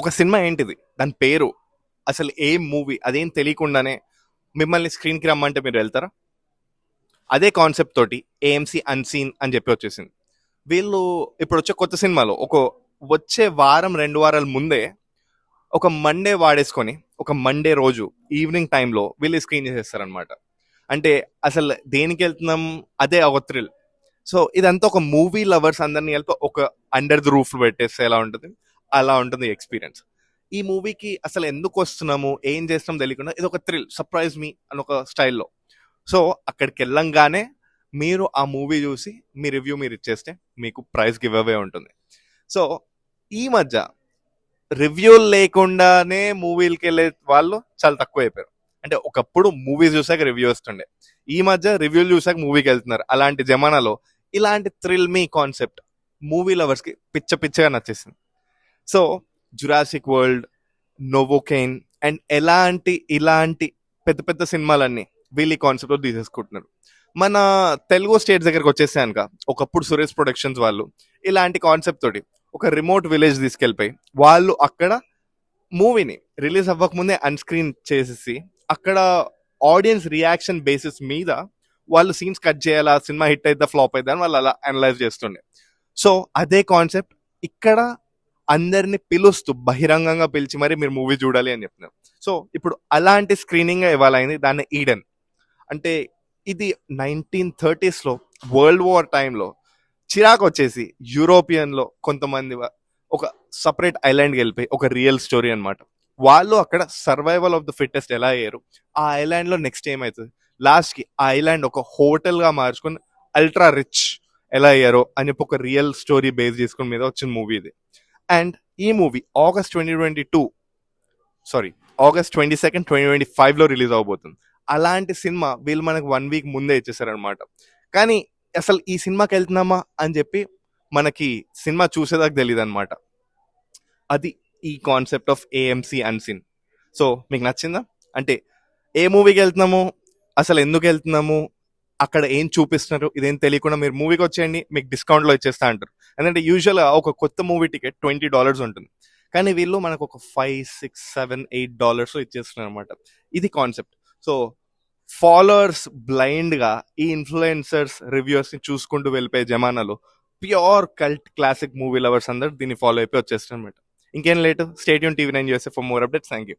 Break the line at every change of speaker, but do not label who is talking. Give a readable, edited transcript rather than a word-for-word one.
ఒక సినిమా ఏంటిది, దాని పేరు, అసలు ఏం మూవీ అదేం తెలియకుండానే మిమ్మల్ని స్క్రీన్కి రమ్మంటే మీరు వెళ్తారా? అదే కాన్సెప్ట్ తోటి ఏఎంసీ అన్సీన్ అని చెప్పి వచ్చేసింది. వీళ్ళు ఇప్పుడు వచ్చే కొత్త సినిమాలో వచ్చే వారం 2 వారాల ముందే ఒక మండే వాడేసుకొని ఒక మండే రోజు ఈవినింగ్ టైంలో వీళ్ళు స్క్రీన్ చేసేస్తారనమాట. అంటే అసలు దేనికి వెళ్తున్నాం, అదే ఒక థ్రిల్. సో ఇదంతా ఒక మూవీ లవర్స్ అందరినీ కలిపి ఒక అండర్ ది రూఫ్ పెట్టేస్తే ఎలా ఉంటుంది, అలా ఉంటుంది ఎక్స్పీరియన్స్. ఈ మూవీకి అసలు ఎందుకు వస్తున్నాము, ఏం చేస్తున్నాం తెలియకుండా ఇది ఒక థ్రిల్, సర్ప్రైజ్ మీ అని ఒక స్టైల్లో. సో అక్కడికి వెళ్ళంగానే మీరు ఆ మూవీ చూసి మీ రివ్యూ మీరు ఇచ్చేస్తే మీకు ప్రైజ్ గివ్ అవే ఉంటుంది. సో ఈ మధ్య రివ్యూలు లేకుండానే మూవీలకి వెళ్ళే వాళ్ళు చాలా తక్కువ అయిపోయారు. అంటే ఒకప్పుడు మూవీస్ చూసాక రివ్యూ వస్తుండే, ఈ మధ్య రివ్యూలు చూసాక మూవీకి వెళ్తున్నారు. అలాంటి జమానాలో ఇలాంటి థ్రిల్ మీ కాన్సెప్ట్ మూవీ లవర్స్ కి పిచ్చ పిచ్చగా నచ్చేసింది. సో జురాసిక్ వరల్డ్, నోవోకెయిన్ అండ్ ఇలాంటి పెద్ద పెద్ద సినిమాలన్నీ వీళ్ళు ఈ కాన్సెప్ట్ తీసేసుకుంటున్నారు. మన తెలుగు స్టేట్స్ దగ్గరకు వచ్చేస్తే కనుక ఒకప్పుడు సురేష్ ప్రొడక్షన్స్ వాళ్ళు ఇలాంటి కాన్సెప్ట్ తోటి ఒక రిమోట్ విలేజ్ తీసుకెళ్ళిపోయి వాళ్ళు అక్కడ మూవీని రిలీజ్ అవ్వక ముందే అన్స్క్రీన్ చేసేసి అక్కడ ఆడియన్స్ రియాక్షన్ బేసిస్ మీద వాళ్ళు సీన్స్ కట్ చేయాలా, సినిమా హిట్ అయిద్దా ఫ్లాప్ అయిద్దా అని వాళ్ళు అలా అనలైజ్ చేస్తుండే. సో అదే కాన్సెప్ట్ ఇక్కడ అందరిని పిలుస్తూ బహిరంగంగా పిలిచి మరి మీరు మూవీ చూడాలి అని చెప్తున్నారు. సో ఇప్పుడు అలాంటి స్క్రీనింగ్ ఇవాళ అయింది, దాన్ని ఈడెన్ అంటే. ఇది 1930s వరల్డ్ వార్ టైంలో చిరాకు వచ్చేసి యూరోపియన్ లో కొంతమంది ఒక సపరేట్ ఐలాండ్కి వెళ్ళిపోయి ఒక రియల్ స్టోరీ అనమాట. వాళ్ళు అక్కడ సర్వైవల్ ఆఫ్ ద ఫిట్టెస్ట్ ఎలా అయ్యారు, ఆ ఐలాండ్ లో నెక్స్ట్ ఏమవుతుంది, లాస్ట్ కి ఆ ఐలాండ్ ఒక హోటల్ గా మార్చుకుని అల్ట్రా రిచ్ ఎలా అయ్యారో అని చెప్పి ఒక రియల్ స్టోరీ బేస్ చేసుకుని మీద వచ్చిన మూవీ ఇది. అండ్ ఈ మూవీ ఆగస్ట్ 22, 2025 లో రిలీజ్ అవబోతుంది. అలాంటి సినిమా వీళ్ళు మనకు 1 వీక్ ముందే ఇచ్చేసారనమాట. కానీ అసలు ఈ సినిమాకి వెళ్తున్నామా అని చెప్పి మనకి సినిమా చూసేదాకా తెలియదు అనమాట. అది ఈ concept of AMC unseen. So మీకు నచ్చిందా? అంటే ఏ మూవీకి వెళ్తున్నాము, అసలు ఎందుకు వెళ్తున్నాము, అక్కడ ఏం చూపిస్తున్నారు, ఇదేం తెలియకుండా మీరు మూవీకి వచ్చేయండి మీకు డిస్కౌంట్లో ఇచ్చేస్తా అంటారు. ఎందుకంటే యూజువల్గా ఒక కొత్త మూవీ టికెట్ $20 ఉంటుంది, కానీ వీళ్ళు మనకు ఒక $5, $6, $7, $8 ఇచ్చేస్తున్నారు అనమాట. ఇది కాన్సెప్ట్. సో ఫాలోవర్స్ బ్లైండ్ గా ఈ ఇన్ఫ్లుయెన్సర్స్ రివ్యూస్ ని చూసుకుంటూ వెళ్ళిపోయే జమానాలో pure cult classic movie lovers అందరు దీన్ని ఫాలో అయిపోయి వచ్చేస్తారు అనమాట. ఇంకేం late, stay tune TV9 USA for more updates. Thank you.